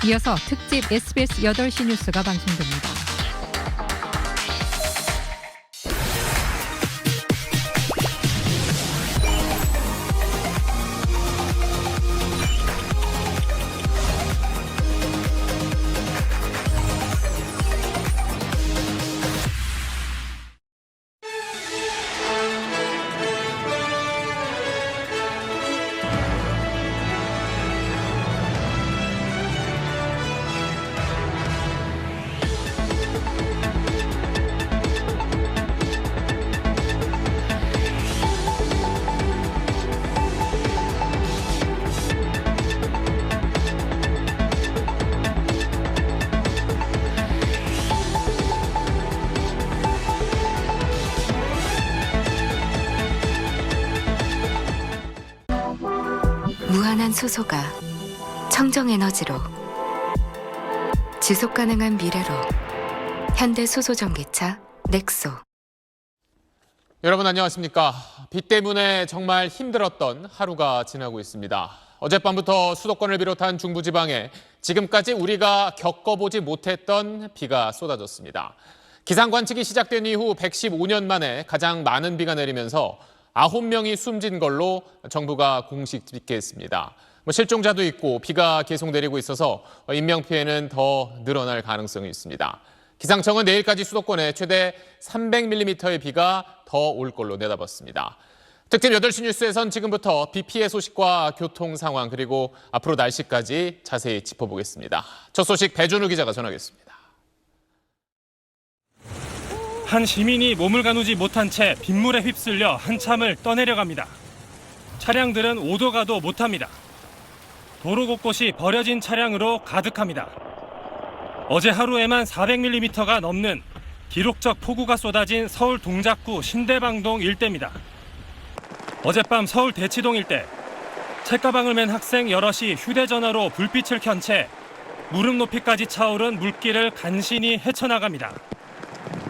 이어서 특집 SBS 8시 뉴스가 방송됩니다. 무한한 수소가 청정에너지로 지속가능한 미래로 현대 수소전기차 넥소. 여러분 안녕하십니까? 비 때문에 정말 힘들었던 하루가 지나고 있습니다. 어젯밤부터 수도권을 비롯한 중부지방에 지금까지 우리가 겪어보지 못했던 비가 쏟아졌습니다. 기상관측이 시작된 이후 115년 만에 가장 많은 비가 내리면서 9명이 숨진 걸로 정부가 공식 집계했습니다. 실종자도 있고 비가 계속 내리고 있어서 인명피해는 더 늘어날 가능성이 있습니다. 기상청은 내일까지 수도권에 최대 300mm의 비가 더 올 걸로 내다봤습니다. 특집 8시 뉴스에선 지금부터 비 피해 소식과 교통 상황 그리고 앞으로 날씨까지 자세히 짚어보겠습니다. 첫 소식 배준우 기자가 전하겠습니다. 한 시민이 몸을 가누지 못한 채 빗물에 휩쓸려 한참을 떠내려갑니다. 차량들은 오도 가도 못합니다. 도로 곳곳이 버려진 차량으로 가득합니다. 어제 하루에만 400mm가 넘는 기록적 폭우가 쏟아진 서울 동작구 신대방동 일대입니다. 어젯밤 서울 대치동 일대, 책가방을 맨 학생 여럿이 휴대전화로 불빛을 켠 채 무릎 높이까지 차오른 물길을 간신히 헤쳐나갑니다.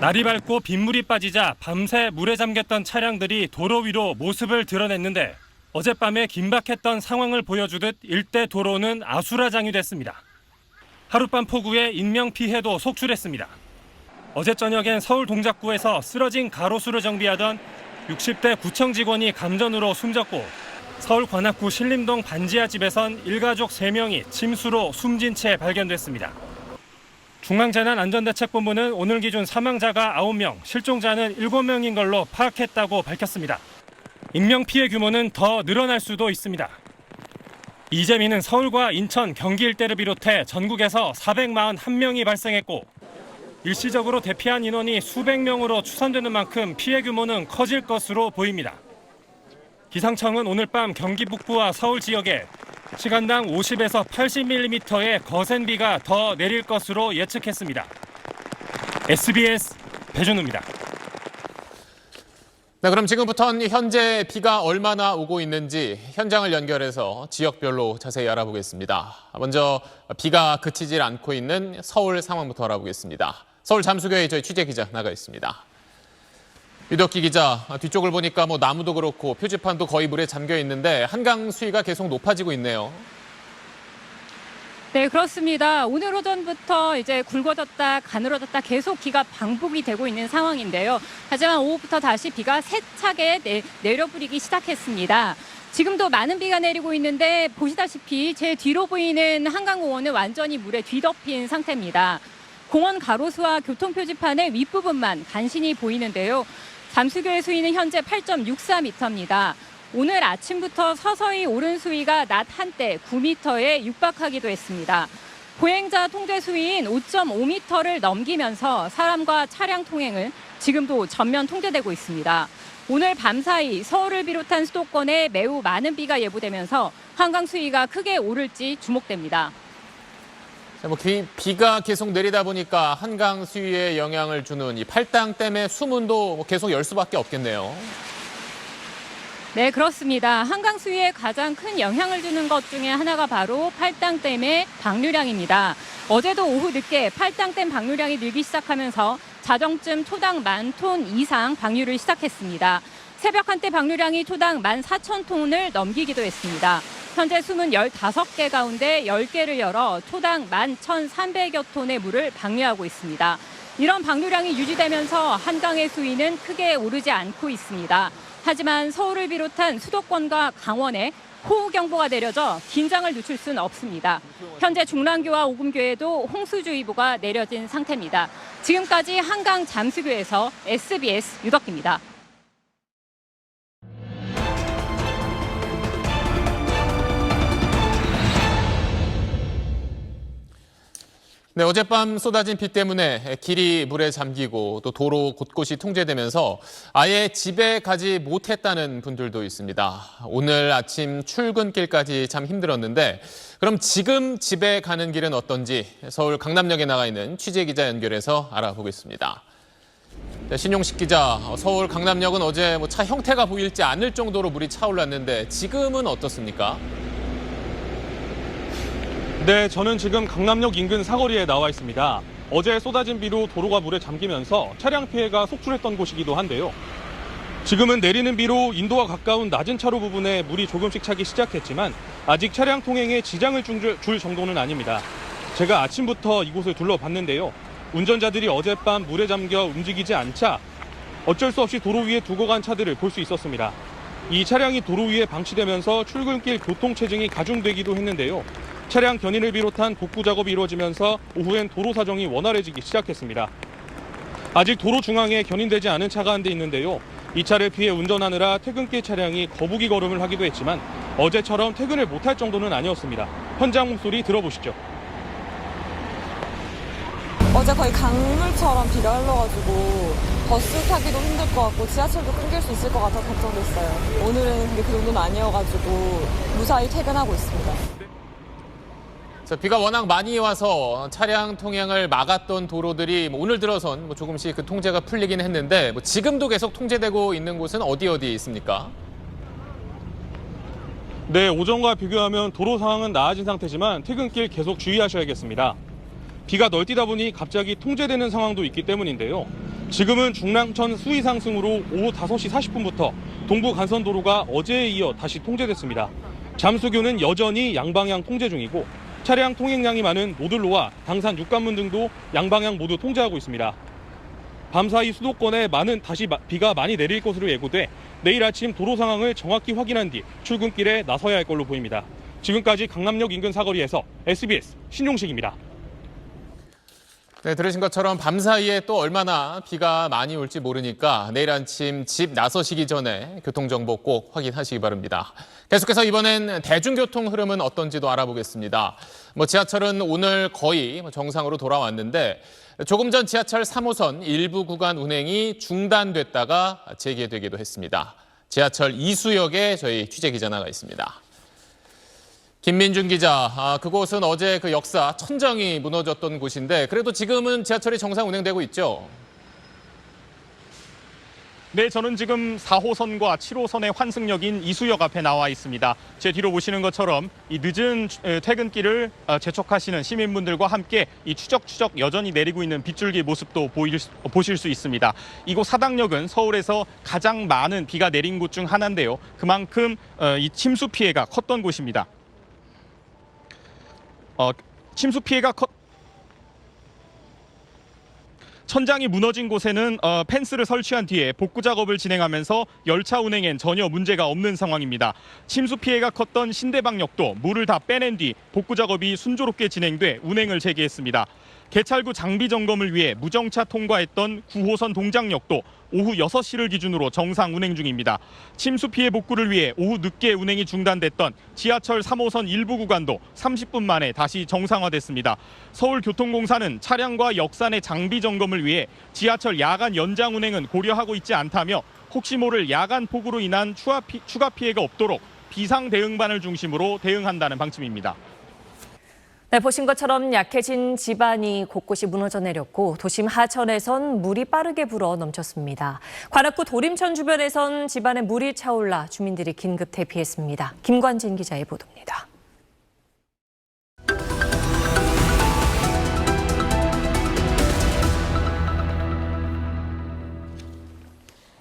날이 밝고 빗물이 빠지자 밤새 물에 잠겼던 차량들이 도로 위로 모습을 드러냈는데 어젯밤에 긴박했던 상황을 보여주듯 일대 도로는 아수라장이 됐습니다. 하룻밤 폭우에 인명피해도 속출했습니다. 어제 저녁엔 서울 동작구에서 쓰러진 가로수를 정비하던 60대 구청 직원이 감전으로 숨졌고 서울 관악구 신림동 반지하 집에선 일가족 3명이 침수로 숨진 채 발견됐습니다. 중앙재난안전대책본부는 오늘 기준 사망자가 9명, 실종자는 7명인 걸로 파악했다고 밝혔습니다. 인명피해 규모는 더 늘어날 수도 있습니다. 이재민은 서울과 인천, 경기 일대를 비롯해 전국에서 441명이 발생했고 일시적으로 대피한 인원이 수백 명으로 추산되는 만큼 피해 규모는 커질 것으로 보입니다. 기상청은 오늘 밤 경기 북부와 서울 지역에 시간당 50에서 80mm의 거센 비가 더 내릴 것으로 예측했습니다. SBS 배준우입니다. 네, 그럼 지금부터는 현재 비가 얼마나 오고 있는지 현장을 연결해서 지역별로 자세히 알아보겠습니다. 먼저 비가 그치질 않고 있는 서울 상황부터 알아보겠습니다. 서울 잠수교에 저희 취재 기자 나가 있습니다. 유덕기 기자, 뒤쪽을 보니까 나무도 그렇고 표지판도 거의 물에 잠겨 있는데 한강 수위가 계속 높아지고 있네요. 네, 그렇습니다. 오늘 오전부터 이제 굵어졌다 가늘어졌다 계속 비가 반복이 되고 있는 상황인데요. 하지만 오후부터 다시 비가 세차게 내려뿌리기 시작했습니다. 지금도 많은 비가 내리고 있는데 보시다시피 제 뒤로 보이는 한강공원은 완전히 물에 뒤덮인 상태입니다. 공원 가로수와 교통표지판의 윗부분만 간신히 보이는데요. 잠수교의 수위는 현재 8.64m입니다. 오늘 아침부터 서서히 오른 수위가 낮 한때 9m에 육박하기도 했습니다. 보행자 통제 수위인 5.5m를 넘기면서 사람과 차량 통행은 지금도 전면 통제되고 있습니다. 오늘 밤사이 서울을 비롯한 수도권에 매우 많은 비가 예보되면서 한강 수위가 크게 오를지 주목됩니다. 비가 계속 내리다 보니까 한강 수위에 영향을 주는 이 팔당댐의 수문도 계속 열 수밖에 없겠네요. 네, 그렇습니다. 한강 수위에 가장 큰 영향을 주는 것 중에 하나가 바로 팔당댐의 방류량입니다. 어제도 오후 늦게 팔당댐 방류량이 늘기 시작하면서 자정쯤 토당 10,000톤 이상 방류를 시작했습니다. 새벽 한때 방류량이 토당 14,000톤을 넘기기도 했습니다. 현재 숨은 15개 가운데 10개를 열어 초당 11,300여 톤의 물을 방류하고 있습니다. 이런 방류량이 유지되면서 한강의 수위는 크게 오르지 않고 있습니다. 하지만 서울을 비롯한 수도권과 강원에 호우경보가 내려져 긴장을 늦출 수는 없습니다. 현재 중랑교와 오금교에도 홍수주의보가 내려진 상태입니다. 지금까지 한강 잠수교에서 SBS 유덕기입니다. 네, 어젯밤 쏟아진 비 때문에 길이 물에 잠기고 또 도로 곳곳이 통제되면서 아예 집에 가지 못했다는 분들도 있습니다. 오늘 아침 출근길까지 참 힘들었는데 그럼 지금 집에 가는 길은 어떤지 서울 강남역에 나가 있는 취재기자 연결해서 알아보겠습니다. 네, 신용식 기자, 서울 강남역은 어제 차 형태가 보일지 않을 정도로 물이 차올랐는데 지금은 어떻습니까? 네, 저는 지금 강남역 인근 사거리에 나와 있습니다. 어제 쏟아진 비로 도로가 물에 잠기면서 차량 피해가 속출했던 곳이기도 한데요. 지금은 내리는 비로 인도와 가까운 낮은 차로 부분에 물이 조금씩 차기 시작했지만 아직 차량 통행에 지장을 줄 정도는 아닙니다. 제가 아침부터 이곳을 둘러봤는데요. 운전자들이 어젯밤 물에 잠겨 움직이지 않자 어쩔 수 없이 도로 위에 두고 간 차들을 볼 수 있었습니다. 이 차량이 도로 위에 방치되면서 출근길 교통체증이 가중되기도 했는데요. 차량 견인을 비롯한 복구 작업이 이루어지면서 오후엔 도로 사정이 원활해지기 시작했습니다. 아직 도로 중앙에 견인되지 않은 차가 한 대 있는데요. 이 차를 피해 운전하느라 퇴근길 차량이 거북이 걸음을 하기도 했지만 어제처럼 퇴근을 못할 정도는 아니었습니다. 현장 목소리 들어보시죠. 어제 거의 강물처럼 비가 흘러가지고 버스 타기도 힘들 것 같고 지하철도 끊길 수 있을 것 같아서 걱정됐어요. 오늘은 근데 그 정도는 아니어가지고 무사히 퇴근하고 있습니다. 비가 워낙 많이 와서 차량 통행을 막았던 도로들이 오늘 들어선 조금씩 그 통제가 풀리긴 했는데 지금도 계속 통제되고 있는 곳은 어디에 있습니까? 네, 오전과 비교하면 도로 상황은 나아진 상태지만 퇴근길 계속 주의하셔야겠습니다. 비가 널뛰다 보니 갑자기 통제되는 상황도 있기 때문인데요. 지금은 중랑천 수위 상승으로 오후 5시 40분부터 동부 간선도로가 어제에 이어 다시 통제됐습니다. 잠수교는 여전히 양방향 통제 중이고 차량 통행량이 많은 노들로와 당산 육관문 등도 양방향 모두 통제하고 있습니다. 밤사이 수도권에 다시 비가 많이 내릴 것으로 예고돼 내일 아침 도로 상황을 정확히 확인한 뒤 출근길에 나서야 할 걸로 보입니다. 지금까지 강남역 인근 사거리에서 SBS 신용식입니다. 네, 들으신 것처럼 밤사이에 또 얼마나 비가 많이 올지 모르니까 내일 아침 집 나서시기 전에 교통정보 꼭 확인하시기 바랍니다. 계속해서 이번엔 대중교통 흐름은 어떤지도 알아보겠습니다. 지하철은 오늘 거의 정상으로 돌아왔는데 조금 전 지하철 3호선 일부 구간 운행이 중단됐다가 재개되기도 했습니다. 지하철 이수역에 저희 취재기자 나가 있습니다. 김민준 기자, 그곳은 어제 그 역사 천장이 무너졌던 곳인데 그래도 지금은 지하철이 정상 운행되고 있죠? 네, 저는 지금 4호선과 7호선의 환승역인 이수역 앞에 나와 있습니다. 제 뒤로 보시는 것처럼 이 늦은 퇴근길을 재촉하시는 시민분들과 함께 이 추적추적 여전히 내리고 있는 빗줄기 모습도 보실 수 있습니다. 이곳 사당역은 서울에서 가장 많은 비가 내린 곳 중 하나인데요. 그만큼 이 침수 피해가 컸던 곳입니다. 침수 피해가 천장이 무너진 곳에는 펜스를 설치한 뒤에 복구 작업을 진행하면서 열차 운행엔 전혀 문제가 없는 상황입니다. 침수 피해가 컸던 신대방역도 물을 다 빼낸 뒤 복구 작업이 순조롭게 진행돼 운행을 재개했습니다. 개찰구 장비 점검을 위해 무정차 통과했던 9호선 동작역도 오후 6시를 기준으로 정상 운행 중입니다. 침수 피해 복구를 위해 오후 늦게 운행이 중단됐던 지하철 3호선 일부 구간도 30분 만에 다시 정상화됐습니다. 서울교통공사는 차량과 역산의 장비 점검을 위해 지하철 야간 연장 운행은 고려하고 있지 않다며 혹시 모를 야간 폭우로 인한 추가 피해가 없도록 비상 대응반을 중심으로 대응한다는 방침입니다. 네, 보신 것처럼 약해진 지반이 곳곳이 무너져 내렸고 도심 하천에선 물이 빠르게 불어 넘쳤습니다. 관악구 도림천 주변에선 지반에 물이 차올라 주민들이 긴급 대피했습니다. 김관진 기자의 보도입니다.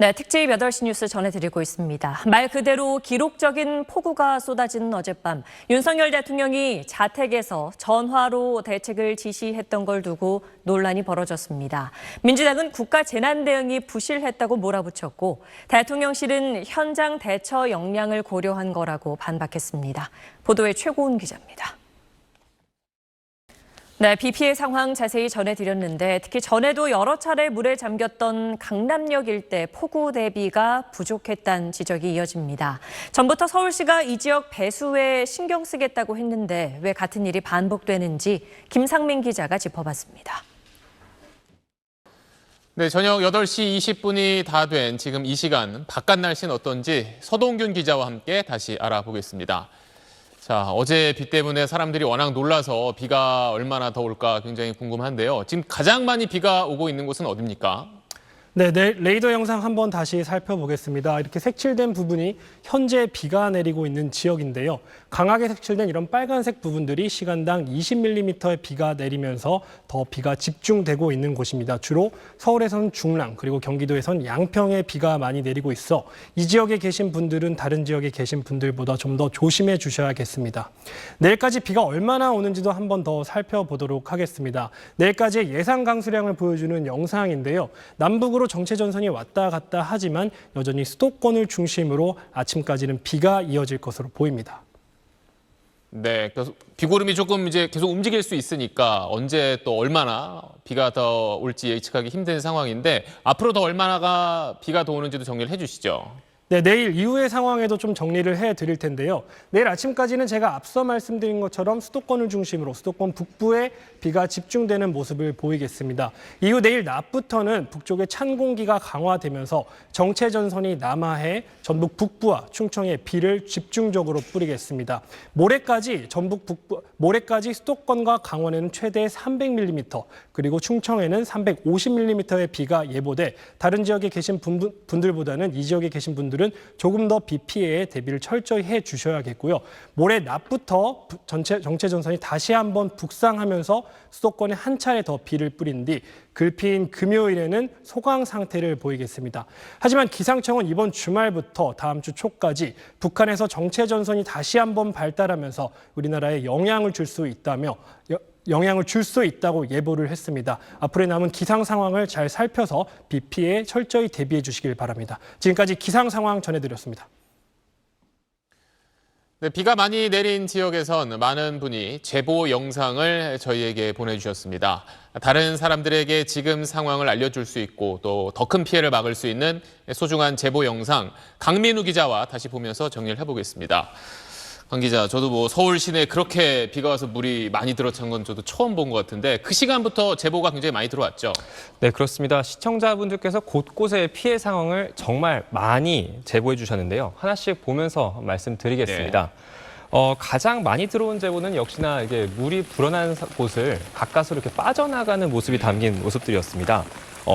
네, 특집 8시 뉴스 전해드리고 있습니다. 말 그대로 기록적인 폭우가 쏟아진 어젯밤, 윤석열 대통령이 자택에서 전화로 대책을 지시했던 걸 두고 논란이 벌어졌습니다. 민주당은 국가 재난 대응이 부실했다고 몰아붙였고, 대통령실은 현장 대처 역량을 고려한 거라고 반박했습니다. 보도에 최고은 기자입니다. 네, 비 피해 상황 자세히 전해드렸는데 특히 전에도 여러 차례 물에 잠겼던 강남역 일대 폭우 대비가 부족했다는 지적이 이어집니다. 전부터 서울시가 이 지역 배수에 신경 쓰겠다고 했는데 왜 같은 일이 반복되는지 김상민 기자가 짚어봤습니다. 네, 저녁 8시 20분이 다 된 지금 이 시간 바깥 날씨는 어떤지 서동균 기자와 함께 다시 알아보겠습니다. 자, 어제 비 때문에 사람들이 워낙 놀라서 비가 얼마나 더 올까 굉장히 궁금한데요. 지금 가장 많이 비가 오고 있는 곳은 어디입니까? 네, 레이더 영상 한번 다시 살펴보겠습니다. 이렇게 색칠된 부분이 현재 비가 내리고 있는 지역인데요. 강하게 색칠된 이런 빨간색 부분들이 시간당 20mm의 비가 내리면서 더 비가 집중되고 있는 곳입니다. 주로 서울에선 중랑 그리고 경기도에선 양평에 비가 많이 내리고 있어 이 지역에 계신 분들은 다른 지역에 계신 분들보다 좀 더 조심해 주셔야겠습니다. 내일까지 비가 얼마나 오는지도 한번 더 살펴보도록 하겠습니다. 내일까지의 예상 강수량을 보여주는 영상인데요. 남북으로 정체 전선이 왔다 갔다 하지만 여전히 수도권을 중심으로 아침까지는 비가 이어질 것으로 보입니다. 네, 그래서 비구름이 조금 이제 계속 움직일 수 있으니까 언제 또 얼마나 비가 더 올지 예측하기 힘든 상황인데 앞으로 더 얼마나 비가 더 오는지도 정리를 해주시죠. 네, 내일 이후의 상황에도 좀 정리를 해드릴 텐데요. 내일 아침까지는 제가 앞서 말씀드린 것처럼 수도권을 중심으로 수도권 북부에 비가 집중되는 모습을 보이겠습니다. 이후 내일 낮부터는 북쪽에 찬 공기가 강화되면서 정체전선이 남하해 전북 북부와 충청에 비를 집중적으로 뿌리겠습니다. 모레까지 수도권과 강원에는 최대 300mm 그리고 충청에는 350mm의 비가 예보돼 다른 지역에 계신 분들보다는 이 지역에 계신 분들은 조금 더 비 피해에 대비를 철저히 해 주셔야겠고요. 모레 낮부터 정체전선이 다시 한번 북상하면서 수도권에 한 차례 더 비를 뿌린 뒤 글피인 금요일에는 소강 상태를 보이겠습니다. 하지만 기상청은 이번 주말부터 다음 주 초까지 북한에서 정체전선이 다시 한번 발달하면서 우리나라에 영향을 줄 수 있다고 예보를 했습니다. 앞으로 남은 기상 상황을 잘 살펴서 비 피해에 철저히 대비해 주시길 바랍니다. 지금까지 기상 상황 전해드렸습니다. 네, 비가 많이 내린 지역에선 많은 분이 제보 영상을 저희에게 보내주셨습니다. 다른 사람들에게 지금 상황을 알려줄 수 있고 또 더 큰 피해를 막을 수 있는 소중한 제보 영상 강민우 기자와 다시 보면서 정리를 해보겠습니다. 강 기자, 저도 서울 시내에 그렇게 비가 와서 물이 많이 들어찬 건 저도 처음 본 것 같은데 그 시간부터 제보가 굉장히 많이 들어왔죠? 네, 그렇습니다. 시청자분들께서 곳곳의 피해 상황을 정말 많이 제보해 주셨는데요. 하나씩 보면서 말씀드리겠습니다. 네. 가장 많이 들어온 제보는 역시나 이게 물이 불어난 곳을 가까스로 이렇게 빠져나가는 모습이 담긴 모습들이었습니다.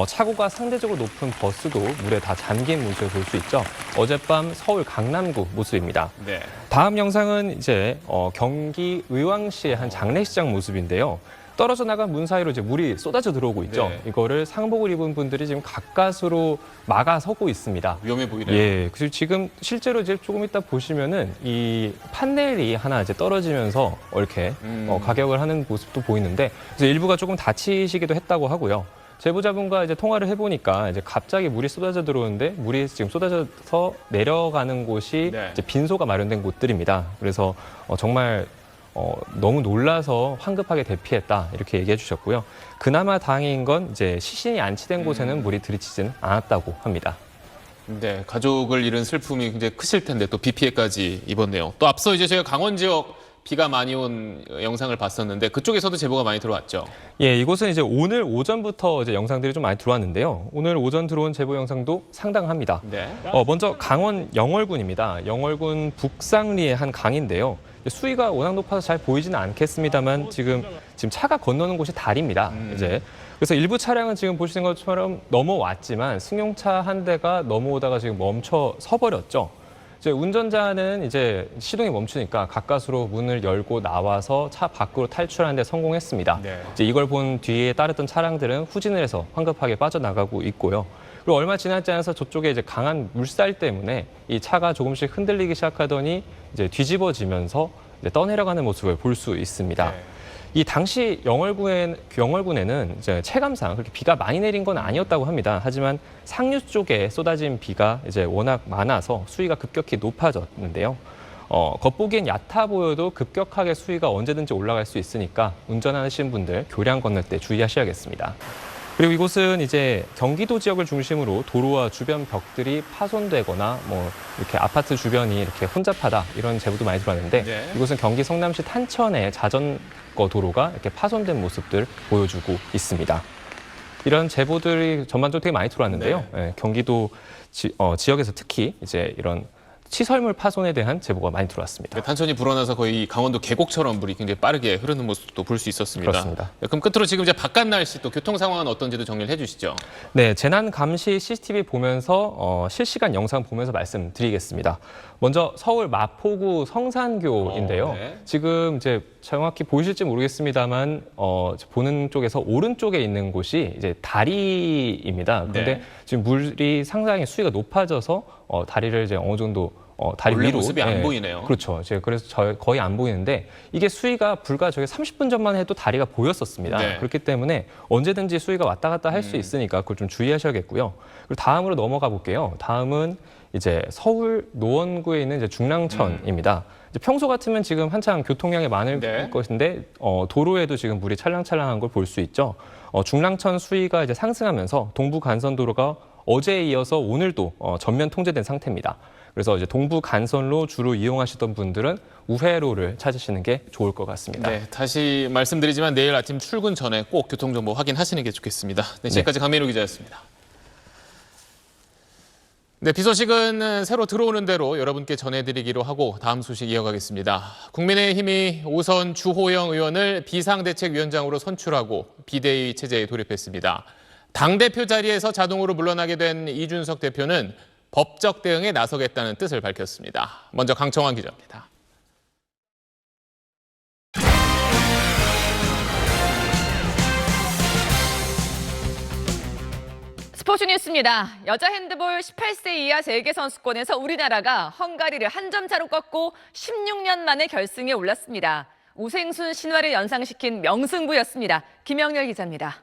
차고가 상대적으로 높은 버스도 물에 다 잠긴 모습을 볼 수 있죠. 어젯밤 서울 강남구 모습입니다. 네. 다음 영상은 이제 경기 의왕시의 한 장례식장 모습인데요. 떨어져 나간 문 사이로 이제 물이 쏟아져 들어오고 있죠. 네. 이거를 상복을 입은 분들이 지금 가까스로 막아서고 있습니다. 위험해 보이네요. 예, 그래서 지금 실제로 이제 조금 이따 보시면은 이 판넬이 하나 이제 떨어지면서 이렇게 가격을 하는 모습도 보이는데, 그래서 일부가 조금 다치시기도 했다고 하고요. 제보자분과 이제 통화를 해보니까 이제 갑자기 물이 쏟아져 들어오는데 물이 지금 쏟아져서 내려가는 곳이 네. 이제 빈소가 마련된 곳들입니다. 그래서 정말 너무 놀라서 황급하게 대피했다 이렇게 얘기해 주셨고요. 그나마 다행인 건 이제 시신이 안치된 곳에는 물이 들이치지는 않았다고 합니다. 네, 가족을 잃은 슬픔이 굉장히 크실 텐데 또 비 피해까지 입었네요. 또 앞서 이제 저희가 강원 지역 비가 많이 온 영상을 봤었는데 그쪽에서도 제보가 많이 들어왔죠. 예, 이곳은 이제 오늘 오전부터 이제 영상들이 좀 많이 들어왔는데요. 오늘 오전 들어온 제보 영상도 상당합니다. 네. 먼저 강원 영월군입니다. 영월군 북상리의 한 강인데요. 수위가 워낙 높아서 잘 보이지는 않겠습니다만 지금 차가 건너는 곳이 다리입니다. 이제 그래서 일부 차량은 지금 보시는 것처럼 넘어왔지만 승용차 한 대가 넘어오다가 지금 멈춰 서버렸죠. 이제 운전자는 이제 시동이 멈추니까 가까스로 문을 열고 나와서 차 밖으로 탈출하는 데 성공했습니다. 네. 이제 이걸 본 뒤에 따르던 차량들은 후진을 해서 황급하게 빠져나가고 있고요. 그리고 얼마 지나지 않아서 저쪽에 이제 강한 물살 때문에 이 차가 조금씩 흔들리기 시작하더니 이제 뒤집어지면서 이제 떠내려가는 모습을 볼 수 있습니다. 네. 이 당시 영월군에는 이제 체감상 그렇게 비가 많이 내린 건 아니었다고 합니다. 하지만 상류 쪽에 쏟아진 비가 이제 워낙 많아서 수위가 급격히 높아졌는데요. 겉보기엔 얕아 보여도 급격하게 수위가 언제든지 올라갈 수 있으니까 운전하시는 분들 교량 건널 때 주의하셔야겠습니다. 그리고 이곳은 이제 경기도 지역을 중심으로 도로와 주변 벽들이 파손되거나 뭐 이렇게 아파트 주변이 이렇게 혼잡하다 이런 제보도 많이 들어왔는데 네. 이곳은 경기 성남시 탄천의 자전거 도로가 이렇게 파손된 모습들 보여주고 있습니다. 이런 제보들이 전반적으로 되게 많이 들어왔는데요. 네, 경기도 지역에서 특히 이제 이런 시설물 파손에 대한 제보가 많이 들어왔습니다. 탄천이 불어나서 거의 강원도 계곡처럼 물이 굉장히 빠르게 흐르는 모습도 볼 수 있었습니다. 그렇습니다. 그럼 끝으로 지금 이제 바깥 날씨 또 교통 상황은 어떤지도 정리를 해주시죠. 네, 재난 감시 CCTV 보면서 실시간 영상 보면서 말씀드리겠습니다. 먼저 서울 마포구 성산교인데요. 네. 지금 이제 정확히 보이실지 모르겠습니다만 보는 쪽에서 오른쪽에 있는 곳이 이제 다리입니다. 그런데 네. 지금 물이 상당히 수위가 높아져서 다리를 이제 어느 정도 다리 원래 위로 모습이 안 보이네요. 그렇죠. 이제 그래서 거의 안 보이는데 이게 수위가 불과 저희 30분 전만 해도 다리가 보였었습니다. 네. 그렇기 때문에 언제든지 수위가 왔다 갔다 할 수 있으니까 그걸 좀 주의하셔야겠고요. 그리고 다음으로 넘어가 볼게요. 다음은 이제 서울 노원구에 있는 이제 중랑천입니다. 이제 평소 같으면 지금 한창 교통량이 많을 네. 것인데 도로에도 지금 물이 찰랑찰랑한 걸 볼 수 있죠. 중랑천 수위가 이제 상승하면서 동부 간선도로가 어제에 이어서 오늘도 전면 통제된 상태입니다. 그래서 이제 동부 간선로 주로 이용하시던 분들은 우회로를 찾으시는 게 좋을 것 같습니다. 네, 다시 말씀드리지만 내일 아침 출근 전에 꼭 교통정보 확인하시는 게 좋겠습니다. 네, 지금까지 강민호 기자였습니다. 네, 비 소식은 새로 들어오는 대로 여러분께 전해드리기로 하고 다음 소식 이어가겠습니다. 국민의힘이 오선 주호영 의원을 비상대책위원장으로 선출하고 비대위 체제에 돌입했습니다. 당대표 자리에서 자동으로 물러나게 된 이준석 대표는 법적 대응에 나서겠다는 뜻을 밝혔습니다. 먼저 강청환 기자입니다. 스포츠 뉴스입니다. 여자 핸드볼 18세 이하 세계선수권에서 우리나라가 헝가리를 한 점 차로 꺾고 16년 만에 결승에 올랐습니다. 우생순 신화를 연상시킨 명승부였습니다. 김영렬 기자입니다.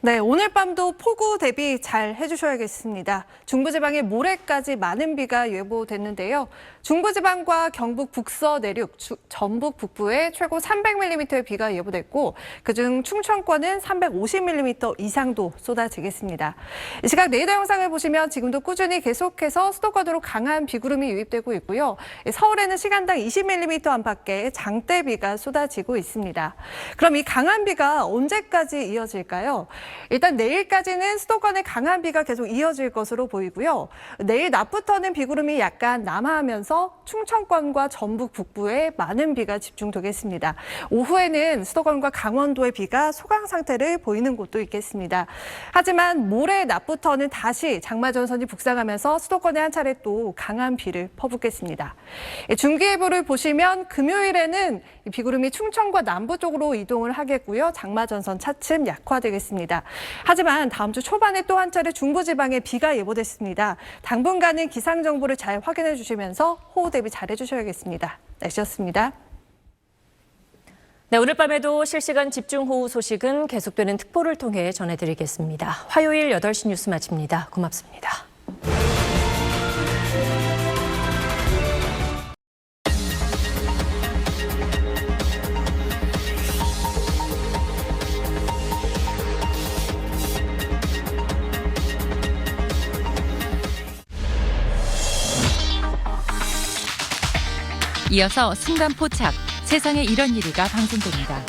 네, 오늘 밤도 폭우 대비 잘 해주셔야겠습니다. 중부지방에 모레까지 많은 비가 예보됐는데요. 중부지방과 경북 북서 내륙, 전북 북부에 최고 300mm의 비가 예보됐고 그중 충청권은 350mm 이상도 쏟아지겠습니다. 이 시각 레이더 영상을 보시면 지금도 꾸준히 계속해서 수도권으로 강한 비구름이 유입되고 있고요. 서울에는 시간당 20mm 안팎의 장대비가 쏟아지고 있습니다. 그럼 이 강한 비가 언제까지 이어질까요? 일단 내일까지는 수도권에 강한 비가 계속 이어질 것으로 보이고요. 내일 낮부터는 비구름이 약간 남하하면서 충청권과 전북 북부에 많은 비가 집중되겠습니다. 오후에는 수도권과 강원도의 비가 소강 상태를 보이는 곳도 있겠습니다. 하지만 모레 낮부터는 다시 장마전선이 북상하면서 수도권에 한 차례 또 강한 비를 퍼붓겠습니다. 중기예보를 보시면 금요일에는 비구름이 충청과 남부 쪽으로 이동을 하겠고요. 장마전선 차츰 약화되겠습니다. 하지만 다음 주 초반에 또 한 차례 중부지방에 비가 예보됐습니다. 당분간은 기상정보를 잘 확인해 주시면서 호우 대비 잘 해주셔야겠습니다. 날씨였습니다. 네, 오늘 밤에도 실시간 집중호우 소식은 계속되는 특보를 통해 전해드리겠습니다. 화요일 8시 뉴스 마칩니다. 고맙습니다. 이어서 순간 포착, 세상에 이런 일이가 방송됩니다.